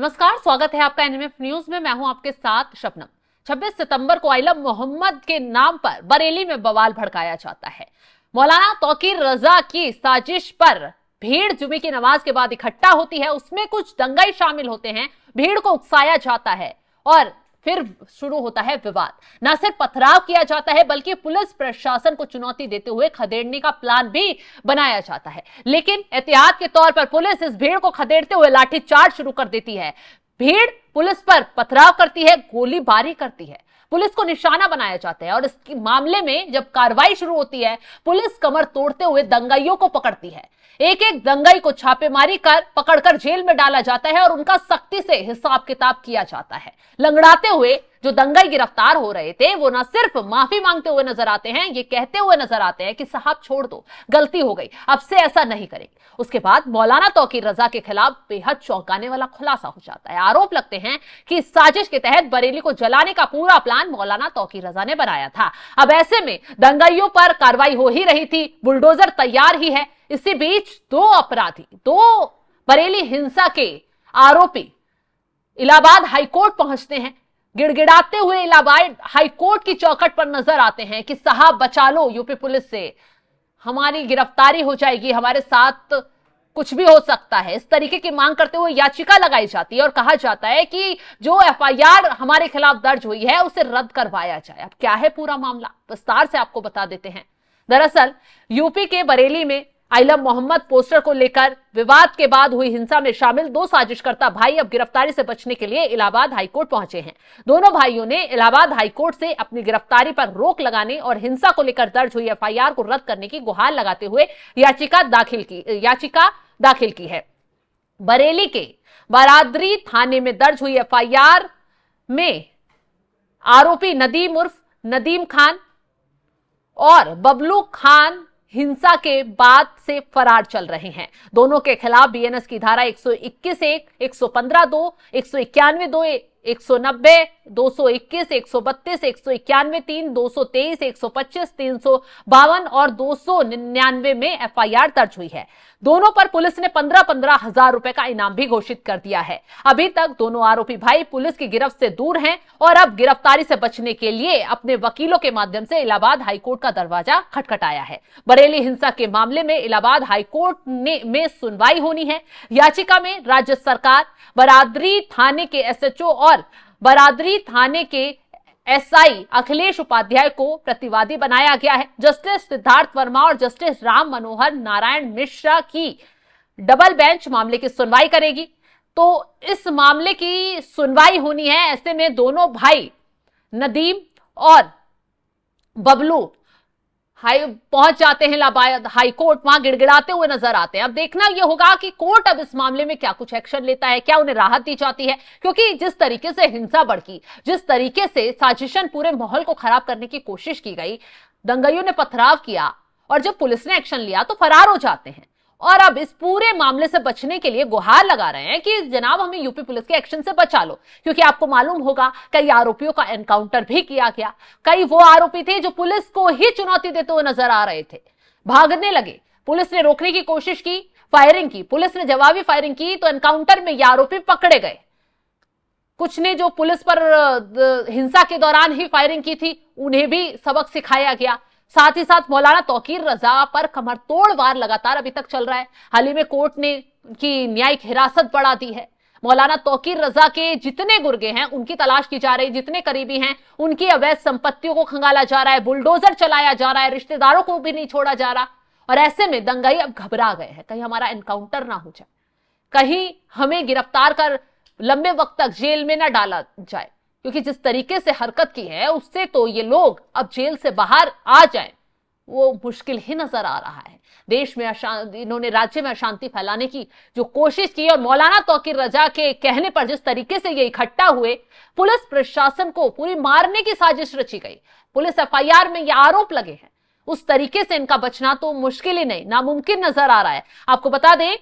नमस्कार, स्वागत है आपका एनएमएफ न्यूज में। मैं हूं आपके साथ शबनम। 26 सितंबर को आइलम मोहम्मद के नाम पर बरेली में बवाल भड़काया जाता है। मौलाना तौकीर रजा की साजिश पर भीड़ जुमे की नमाज के बाद इकट्ठा होती है। उसमें कुछ दंगाई शामिल होते हैं, भीड़ को उकसाया जाता है और फिर शुरू होता है विवाद। न सिर्फ पथराव किया जाता है बल्कि पुलिस प्रशासन को चुनौती देते हुए खदेड़ने का प्लान भी बनाया जाता है। लेकिन एहतियात के तौर पर पुलिस इस भीड़ को खदेड़ते हुए लाठीचार्ज शुरू कर देती है। भीड़ पुलिस पर पथराव करती है, गोलीबारी करती है, पुलिस को निशाना बनाया जाता है और इस मामले में जब कार्रवाई शुरू होती है, पुलिस कमर तोड़ते हुए दंगाइयों को पकड़ती है। एक एक दंगाई को छापेमारी कर पकड़कर जेल में डाला जाता है और उनका सख्ती से हिसाब किताब किया जाता है। लंगड़ाते हुए जो दंगाई गिरफ्तार हो रहे थे वो न सिर्फ माफी मांगते हुए नजर आते हैं, ये कहते हुए नजर आते हैं कि साहब छोड़ दो, गलती हो गई, अब से ऐसा नहीं करेंगे। उसके बाद मौलाना तौकीर रजा के खिलाफ बेहद चौंकाने वाला खुलासा हो जाता है। आरोप लगते हैं कि इस साजिश के तहत बरेली को जलाने का पूरा प्लान मौलाना तौकीर रजा ने बनाया था। अब ऐसे में दंगाइयों पर कार्रवाई हो ही रही थी, बुलडोजर तैयार ही है। इसी बीच दो बरेली हिंसा के आरोपी इलाहाबाद हाईकोर्ट पहुंचते हैं। गिड़गिड़ाते हुए इलाहाबाद हाईकोर्ट की चौखट पर नजर आते हैं कि साहब बचा लो यूपी पुलिस से, हमारी गिरफ्तारी हो जाएगी, हमारे साथ कुछ भी हो सकता है। इस तरीके की मांग करते हुए याचिका लगाई जाती है और कहा जाता है कि जो एफआईआर हमारे खिलाफ दर्ज हुई है उसे रद्द करवाया जाए। अब क्या है पूरा मामला, विस्तार से आपको बता देते हैं। दरअसल यूपी के बरेली में आइलम मोहम्मद पोस्टर को लेकर विवाद के बाद हुई हिंसा में शामिल दो साजिशकर्ता भाई अब गिरफ्तारी से बचने के लिए इलाहाबाद हाईकोर्ट पहुंचे हैं। दोनों भाइयों ने इलाहाबाद हाईकोर्ट से अपनी गिरफ्तारी पर रोक लगाने और हिंसा को लेकर दर्ज हुई एफआईआर को रद्द करने की गुहार लगाते हुए याचिका दाखिल की है। बरेली के बरादरी थाने में दर्ज हुई एफआईआर में आरोपी नदीम उर्फ नदीम खान और बबलू खान हिंसा के बाद से फरार चल रहे हैं। दोनों के खिलाफ बीएनएस की धारा 121(1), 115(2), 191(2), 190, 221, 132, 191(3), 223, 125, 352 और 299 में एफआईआर दर्ज हुई है। दोनों पर पुलिस ने 15-15 हजार रुपए का इनाम भी घोषित कर दिया है। अभी तक दोनों आरोपी भाई पुलिस की गिरफ्त से दूर हैं और अब गिरफ्तारी से बचने के लिए अपने वकीलों के माध्यम से इलाहाबाद हाईकोर्ट का दरवाजा खटखटाया है। बरेली हिंसा के मामले में इलाहाबाद हाईकोर्ट में सुनवाई होनी है। याचिका में राज्य सरकार, बरादरी थाने के एसएचओ और बरादरी थाने के एसआई अखिलेश उपाध्याय को प्रतिवादी बनाया गया है। जस्टिस सिद्धार्थ वर्मा और जस्टिस राम मनोहर नारायण मिश्रा की डबल बेंच मामले की सुनवाई करेगी। तो इस मामले की सुनवाई होनी है। ऐसे में दोनों भाई नदीम और बबलू पहुंच जाते हैं इलाहाबाद हाईकोर्ट, वहां गिड़गिड़ाते हुए नजर आते हैं। अब देखना यह होगा कि कोर्ट अब इस मामले में क्या कुछ एक्शन लेता है, क्या उन्हें राहत दी जाती है, क्योंकि जिस तरीके से हिंसा भड़की, जिस तरीके से साजिशन पूरे माहौल को खराब करने की कोशिश की गई, दंगाइयों ने पथराव किया और जब पुलिस ने एक्शन लिया तो फरार हो जाते हैं। और अब इस पूरे मामले से बचने के लिए गुहार लगा रहे हैं कि जनाब हमें यूपी पुलिस के एक्शन से बचा लो, क्योंकि आपको मालूम होगा कई आरोपियों का एनकाउंटर भी किया गया। कई वो आरोपी थे जो पुलिस को ही चुनौती देते हुए नजर आ रहे थे, भागने लगे, पुलिस ने रोकने की कोशिश की, फायरिंग की, पुलिस ने जवाबी फायरिंग की तो एनकाउंटर में ये आरोपी पकड़े गए। कुछ ने जो पुलिस पर हिंसा के दौरान ही फायरिंग की थी उन्हें भी सबक सिखाया गया। साथ ही साथ मौलाना तौकीर रजा पर कमरतोड़ वार लगातार अभी तक चल रहा है। हाल ही में कोर्ट ने की न्यायिक हिरासत बढ़ा दी है। मौलाना तौकीर रजा के जितने गुर्गे हैं उनकी तलाश की जा रही, जितने करीबी हैं उनकी अवैध संपत्तियों को खंगाला जा रहा है, बुलडोजर चलाया जा रहा है, रिश्तेदारों को भी नहीं छोड़ा जा रहा। और ऐसे में दंगाई अब घबरा गए हैं, कहीं हमारा एनकाउंटर ना हो जाए, कहीं हमें गिरफ्तार कर लंबे वक्त तक जेल में ना डाला जाए, क्योंकि जिस तरीके से हरकत की है उससे तो ये लोग अब जेल से बाहर आ जाएं वो मुश्किल ही नजर आ रहा है। देश में इन्होंने राज्य में अशांति फैलाने की जो कोशिश की और मौलाना तौकीर रजा के कहने पर जिस तरीके से ये इकट्ठा हुए, पुलिस प्रशासन को पूरी मारने की साजिश रची गई, पुलिस एफआईआर में ये आरोप लगे हैं, उस तरीके से इनका बचना तो मुश्किल ही नहीं नामुमकिन नजर आ रहा है। आपको बता दें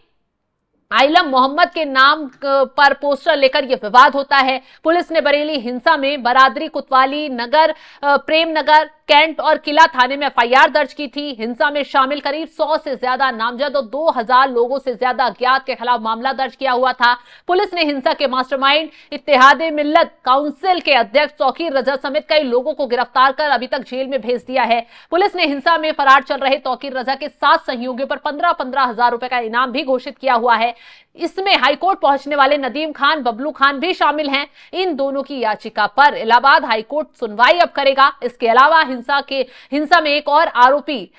आइलम मोहम्मद के नाम पर पोस्टर लेकर यह विवाद होता है। पुलिस ने बरेली हिंसा में बरादरी, कोतवाली नगर, प्रेम नगर, कैंट और किला थाने में एफआईआर दर्ज की थी। हिंसा में शामिल करीब 100 से ज्यादा नामजद और 2000 लोगों से ज्यादा अज्ञात के खिलाफ मामला दर्ज किया हुआ था। पुलिस ने हिंसा के मास्टरमाइंड इत्तेहादे मिल्लत काउंसिल के अध्यक्ष तौकीर रजा समेत कई लोगों को गिरफ्तार कर अभी तक जेल में भेज दिया है। पुलिस ने हिंसा में फरार चल रहे तौकीर रजा के 7 सहयोगियों पर 15-15 हजार रुपए का इनाम भी घोषित किया हुआ है। इसमें हाईकोर्ट पहुंचने वाले नदीम खान, बबलू खान भी शामिल हैं। इन दोनों की याचिका पर इलाहाबाद हाईकोर्ट सुनवाई अब करेगा। इसके अलावा हिंसा में एक और आरोपी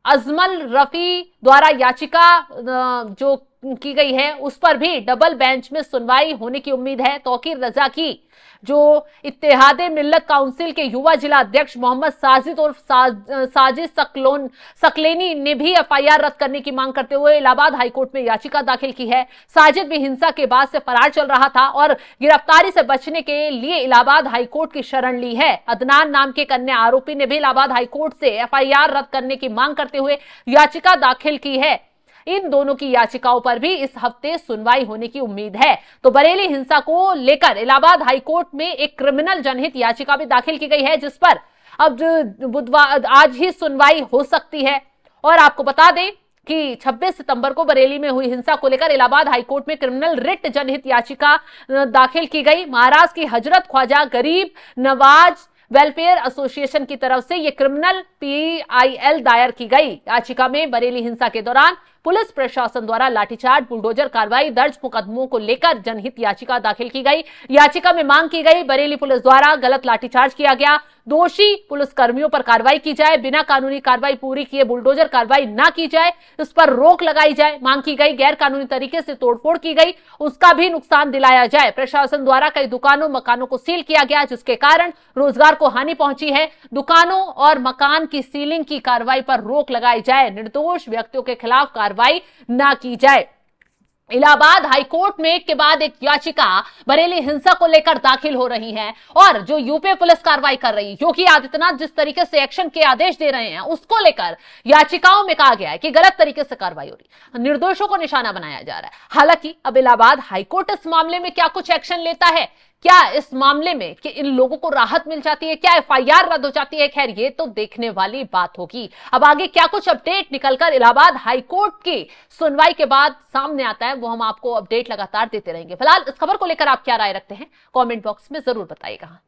अजमल रफी द्वारा याचिका जो की गई है उस पर भी डबल बेंच में सुनवाई होने की उम्मीद है। तौकीर रजा की जो इत्तेहादे मिल्लत काउंसिल के युवा जिला अध्यक्ष मोहम्मद साजिद और साजिद सकलेनी ने भी एफआईआर रद्द करने की मांग करते हुए इलाहाबाद हाईकोर्ट में याचिका दाखिल की है। साजिद भी हिंसा के बाद से फरार चल रहा था और गिरफ्तारी से बचने के लिए इलाहाबाद हाईकोर्ट की शरण ली है। अदनान नाम के एक अन्य आरोपी ने भी इलाहाबाद हाईकोर्ट से एफआईआर रद्द करने की मांग करते हुए याचिका दाखिल की है। इन दोनों की याचिकाओं पर भी इस हफ्ते सुनवाई होने की उम्मीद है। तो बरेली हिंसा को लेकर इलाहाबाद हाईकोर्ट में एक क्रिमिनल जनहित याचिका भी दाखिल की गई है, जिस पर अब बुधवार आज ही सुनवाई हो सकती है। और आपको बता दें कि 26 सितंबर को बरेली में हुई हिंसा को लेकर इलाहाबाद हाईकोर्ट में क्रिमिनल रिट जनहित याचिका दाखिल की गई। महाराष्ट्र की हजरत ख्वाजा गरीब नवाज वेलफेयर एसोसिएशन की तरफ से यह क्रिमिनल PIL दायर की गई। याचिका में बरेली हिंसा के दौरान पुलिस प्रशासन द्वारा लाठीचार्ज, बुलडोजर कार्रवाई दर्ज मुकदमों को लेकर जनहित याचिका दाखिल की गई। याचिका में मांग की गई बरेली पुलिस द्वारा गलत लाठीचार्ज किया गया, दोषी पुलिस कर्मियों पर कार्रवाई की जाए, बिना कानूनी कार्रवाई पूरी किए बुलडोजर कार्रवाई ना की जाए, इस पर रोक लगाई जाए। मांग की गई गैर कानूनी तरीके से तोड़फोड़ की गई, उसका भी नुकसान दिलाया जाए। प्रशासन द्वारा कई दुकानों मकानों को सील किया गया, जिसके कारण रोजगार को हानि पहुंची है। दुकानों और मकान की सीलिंग की कार्रवाई पर रोक लगाई जाए, निर्दोष व्यक्तियों के खिलाफ कार्रवाई ना की जाए। इलाहाबाद हाईकोर्ट में एक के बाद एक याचिका बरेली हिंसा को लेकर दाखिल हो रही है और जो यूपी पुलिस कार्रवाई कर रही है, योगी आदित्यनाथ जिस तरीके से एक्शन के आदेश दे रहे हैं उसको लेकर याचिकाओं में कहा गया है कि गलत तरीके से कार्रवाई हो रही है, निर्दोषों को निशाना बनाया जा रहा है। हालांकि अब इलाहाबाद हाईकोर्ट इस मामले में क्या कुछ एक्शन लेता है, क्या इस मामले में कि इन लोगों को राहत मिल जाती है, क्या एफआईआर रद्द हो जाती है, खैर ये तो देखने वाली बात होगी। अब आगे क्या कुछ अपडेट निकलकर इलाहाबाद हाईकोर्ट की सुनवाई के बाद सामने आता है वो हम आपको अपडेट लगातार देते रहेंगे। फिलहाल इस खबर को लेकर आप क्या राय रखते हैं कमेंट बॉक्स में जरूर बताइएगा।